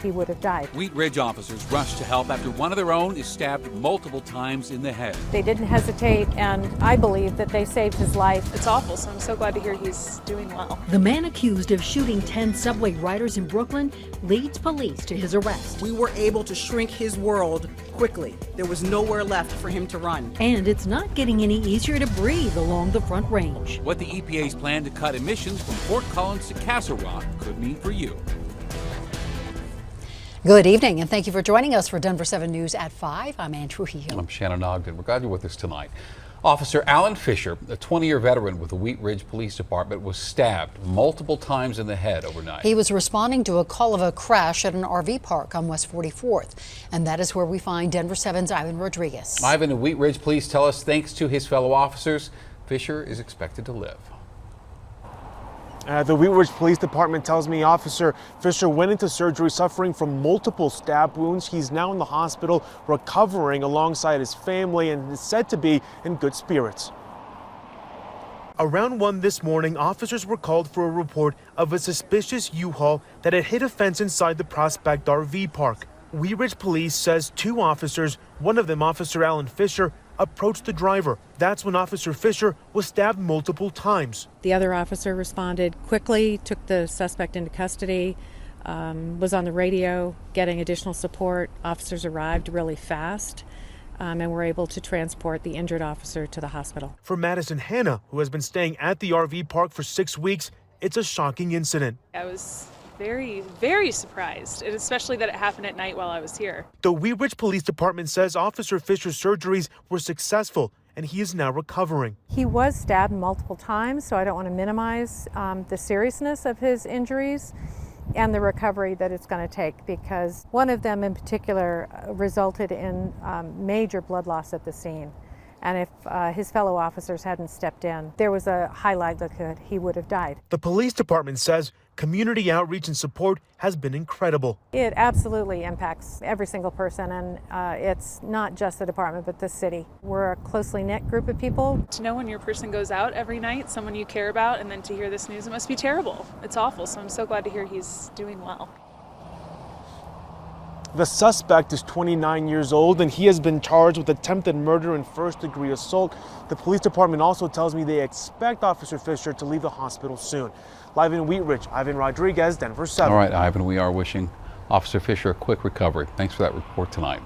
he would have died. Wheat Ridge officers rushed to help after one of their own is stabbed multiple times in the head. They didn't hesitate, and I believe that they saved his life. It's awful, so I'm so glad to hear he's doing well. The man accused of shooting 10 subway riders in Brooklyn leads police to his arrest. We were able to shrink his world quickly. There was nowhere left for him to run. And it's not getting any easier to breathe along the Front Range. What the EPA's plan to cut emissions from Fort Collins to Castle Rock could mean for you. Good evening, and thank you for joining us for Denver 7 News at 5. I'm Ann Trujillo. I'm Shannon Ogden. We're glad you're with us tonight. Officer Alan Fisher, a 20-year veteran with the Wheat Ridge Police Department, was stabbed multiple times in the head overnight. He was responding to a call of a crash at an RV park on West 44th, and that is where we find Denver 7's Ivan Rodriguez. Ivan and Wheat Ridge Police tell us thanks to his fellow officers, Fisher is expected to live. The Wheat Ridge Police Department tells me Officer Fisher went into surgery suffering from multiple stab wounds. He's now in the hospital recovering alongside his family and is said to be in good spirits. Around 1 this morning, officers were called for a report of a suspicious U-Haul that had hit a fence inside the Prospect RV park. Wheat Ridge Police says 2 officers, one of them Officer Alan Fisher, approached the driver. That's when Officer Fisher was stabbed multiple times. The other officer responded quickly, took the suspect into custody, was on the radio getting additional support. Officers arrived really fast, and were able to transport the injured officer to the hospital. For Madison Hanna, who has been staying at the RV park for 6 weeks, it's a shocking incident. I was very, very surprised, and especially that it happened at night while I was here. The Wheat Ridge Police Department says Officer Fisher's surgeries were successful, and he is now recovering. He was stabbed multiple times, so I don't want to minimize the seriousness of his injuries and the recovery that it's going to take, because one of them in particular resulted in major blood loss at the scene. And if his fellow officers hadn't stepped in, there was a high likelihood he would have died. The police department says community outreach and support has been incredible. It absolutely impacts every single person, and it's not just the department, but the city. We're a closely knit group of people. To know when your person goes out every night, someone you care about, and then to hear this news, it must be terrible. It's awful, so I'm so glad to hear he's doing well. The suspect is 29 years old, and he has been charged with attempted murder and first-degree assault. The police department also tells me they expect Officer Fisher to leave the hospital soon. Live in Wheat Ridge, Ivan Rodriguez, Denver 7. All right, Ivan, we are wishing Officer Fisher a quick recovery. Thanks for that report tonight.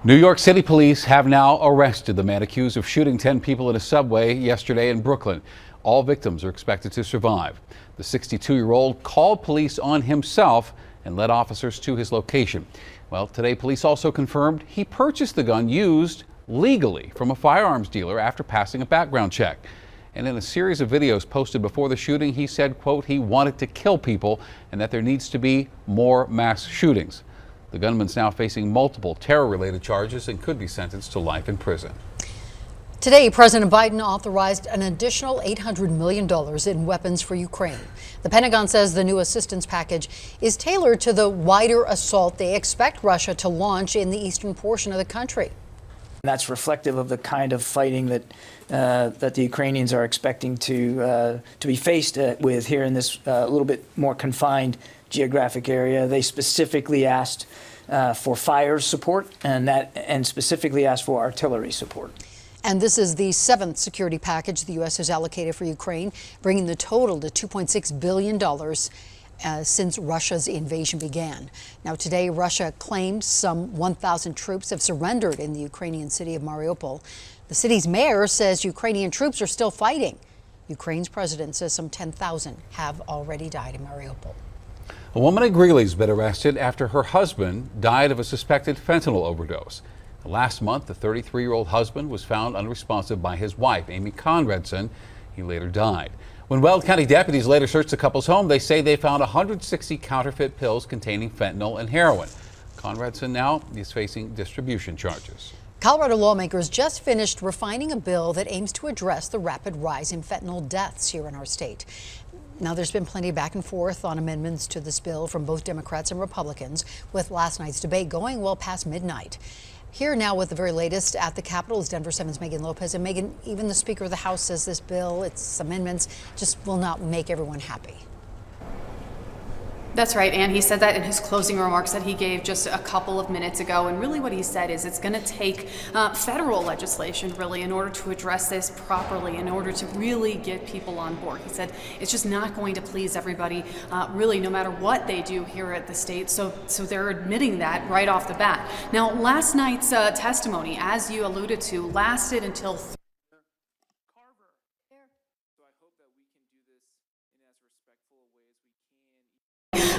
New York City police have now arrested the man accused of shooting 10 people in a subway yesterday in Brooklyn. All victims are expected to survive. The 62-year-old called police on himself and led officers to his location. Well, today police also confirmed he purchased the gun used legally from a firearms dealer after passing a background check. And in a series of videos posted before the shooting, he said, quote, he wanted to kill people and that there needs to be more mass shootings. The gunman's now facing multiple terror-related charges and could be sentenced to life in prison. Today, President Biden authorized an additional $800 million in weapons for Ukraine. The Pentagon says the new assistance package is tailored to the wider assault they expect Russia to launch in the eastern portion of the country. That's reflective of the kind of fighting that the Ukrainians are expecting to be faced with here in this little bit more confined geographic area. They specifically asked for fire support and specifically asked for artillery support. And this is the 7th security package the U.S. has allocated for Ukraine, bringing the total to $2.6 billion since Russia's invasion began. Now, today, Russia claimed some 1,000 troops have surrendered in the Ukrainian city of Mariupol. The city's mayor says Ukrainian troops are still fighting. Ukraine's president says some 10,000 have already died in Mariupol. A woman at Greeley's been arrested after her husband died of a suspected fentanyl overdose. Last month, the 33-year-old husband was found unresponsive by his wife, Amy Conradson. He later died. When Weld County deputies later searched the couple's home, they say they found 160 counterfeit pills containing fentanyl and heroin. Conradson now is facing distribution charges. Colorado lawmakers just finished refining a bill that aims to address the rapid rise in fentanyl deaths here in our state. Now, there's been plenty of back and forth on amendments to this bill from both Democrats and Republicans, with last night's debate going well past midnight. Here now with the very latest at the Capitol is Denver 7's MEGHAN Lopez. And Megan, even the Speaker of the House says this bill, its amendments, just will not make everyone happy. That's right, and he said that in his closing remarks that he gave just a couple of minutes ago. And really what he said is it's going to take federal legislation, really, in order to address this properly, in order to really get people on board. He said it's just not going to please everybody, really, no matter what they do here at the state. So they're admitting that right off the bat. Now, last night's testimony, as you alluded to, lasted until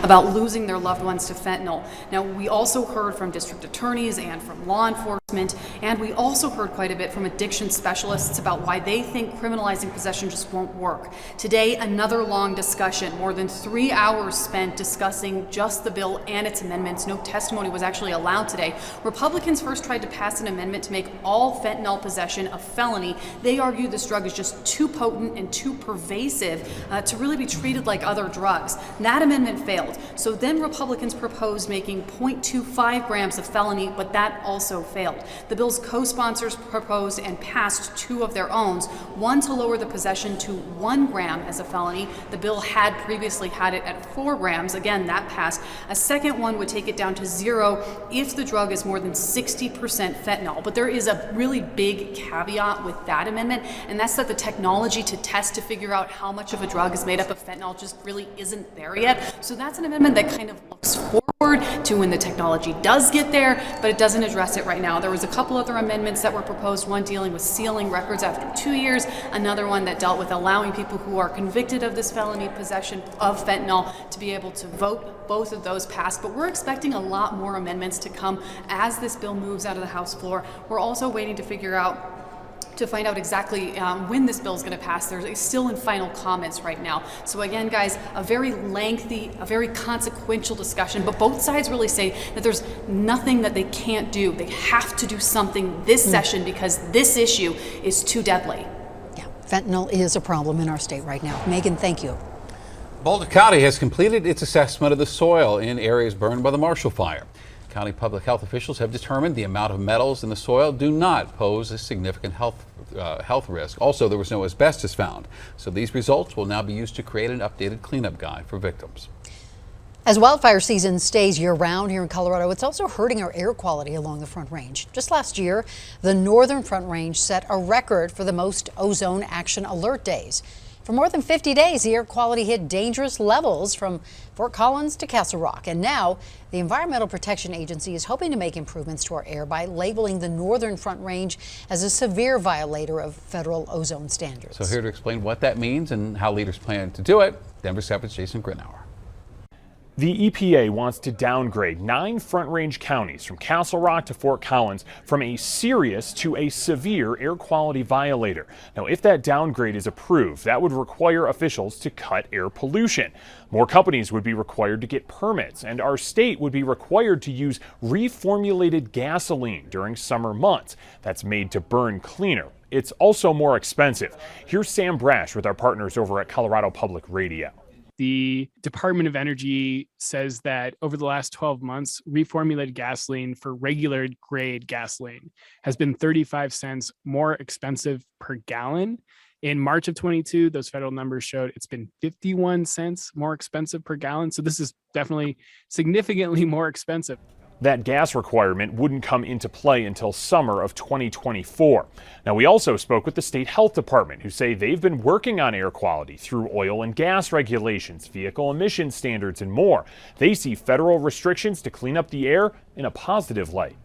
about losing their loved ones to fentanyl. Now, we also heard from district attorneys and from law enforcement, and we also heard quite a bit from addiction specialists about why they think criminalizing possession just won't work. Today, another long discussion, more than 3 hours spent discussing just the bill and its amendments. No testimony was actually allowed today. Republicans first tried to pass an amendment to make all fentanyl possession a felony. They argued this drug is just too potent and too pervasive to really be treated like other drugs. That amendment failed. So then Republicans proposed making 0.25 grams a felony, but that also failed. The bill's co-sponsors proposed and passed two of their own, one to lower the possession to 1 gram as a felony. The bill had previously had it at 4 grams. Again, that passed. A second one would take it down to 0 if the drug is more than 60% fentanyl. But there is a really big caveat with that amendment, and that's that the technology to test to figure out how much of a drug is made up of fentanyl just really isn't there yet. So that's an amendment that kind of looks forward to when the technology does get there, but it doesn't address it right now. There was a couple other amendments that were proposed, one dealing with sealing records after 2 years, another one that dealt with allowing people who are convicted of this felony possession of fentanyl to be able to vote. Both of those passed, but we're expecting a lot more amendments to come as this bill moves out of the House floor. We're also waiting to find out exactly when this bill is going to pass. It's still in final comments right now. So again, guys, a very lengthy, a very consequential discussion, but both sides really say that there's nothing that they can't do. They have to do something this session because this issue is too deadly. Yeah, fentanyl is a problem in our state right now. Megan, thank you. Boulder County has completed its assessment of the soil in areas burned by the Marshall Fire. County public health officials have determined the amount of metals in the soil do not pose a significant health risk. Also, there was no asbestos found. So these results will now be used to create an updated cleanup guide for victims. As wildfire season stays year-round here in Colorado, it's also hurting our air quality along the Front Range. Just last year, the northern Front Range set a record for the most ozone action alert days. For more than 50 days, the air quality hit dangerous levels from Fort Collins to Castle Rock. And now the Environmental Protection Agency is hoping to make improvements to our air by labeling the northern Front Range as a severe violator of federal ozone standards. So here to explain what that means and how leaders plan to do it, Denver 7's Jason Grinauer. The EPA wants to downgrade 9 Front Range counties from Castle Rock to Fort Collins from a serious to a severe air quality violator. Now, if that downgrade is approved, that would require officials to cut air pollution. More companies would be required to get permits, and our state would be required to use reformulated gasoline during summer months. That's made to burn cleaner. It's also more expensive. Here's Sam Brash with our partners over at Colorado Public Radio. The Department of Energy says that over the last 12 months, reformulated gasoline for regular grade gasoline has been 35 cents more expensive per gallon. In March of 22, those federal numbers showed it's been 51 cents more expensive per gallon. So this is definitely significantly more expensive. That gas requirement wouldn't come into play until summer of 2024. Now, we also spoke with the state health department, who say they've been working on air quality through oil and gas regulations, vehicle emission standards, and more. They see federal restrictions to clean up the air in a positive light.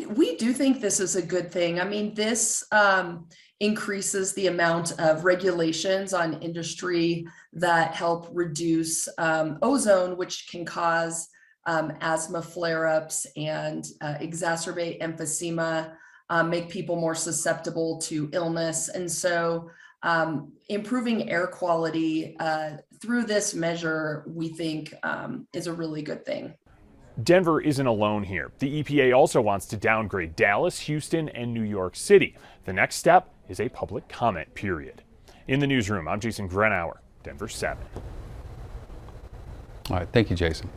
We do think this is a good thing. I mean, this increases the amount of regulations on industry that help reduce ozone, which can cause asthma flare-ups and exacerbate emphysema, make people more susceptible to illness. And so improving air quality through this measure, we think is a really good thing. Denver isn't alone here. The EPA also wants to downgrade Dallas, Houston, and New York City. The next step is a public comment period. In the newsroom, I'm Jason Grinauer, Denver 7. All right, thank you, Jason.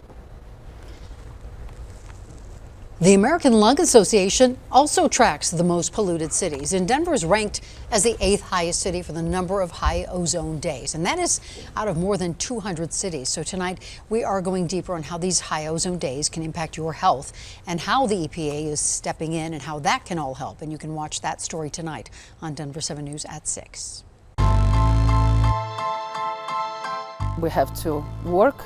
The American Lung Association also tracks the most polluted cities, and Denver is ranked as the 8th highest city for the number of high ozone days, and that is out of more than 200 cities. So tonight we are going deeper on how these high ozone days can impact your health and how the EPA is stepping in and how that can all help. And you can watch that story tonight on Denver 7 News at 6. We have to work.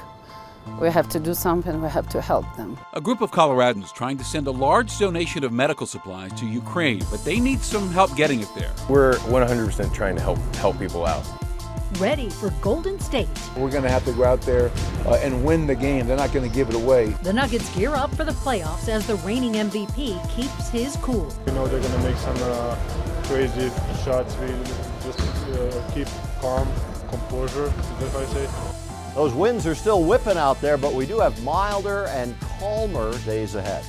We have to do something, we have to help them. A group of Coloradans trying to send a large donation of medical supplies to Ukraine, but they need some help getting it there. We're 100% trying to help people out. Ready for Golden State. We're going to have to go out there and win the game. They're not going to give it away. The Nuggets gear up for the playoffs as the reigning MVP keeps his cool. We know they're going to make some crazy shots. We just keep calm, composure, if I say. Those winds are still whipping out there, but we do have milder and calmer days ahead.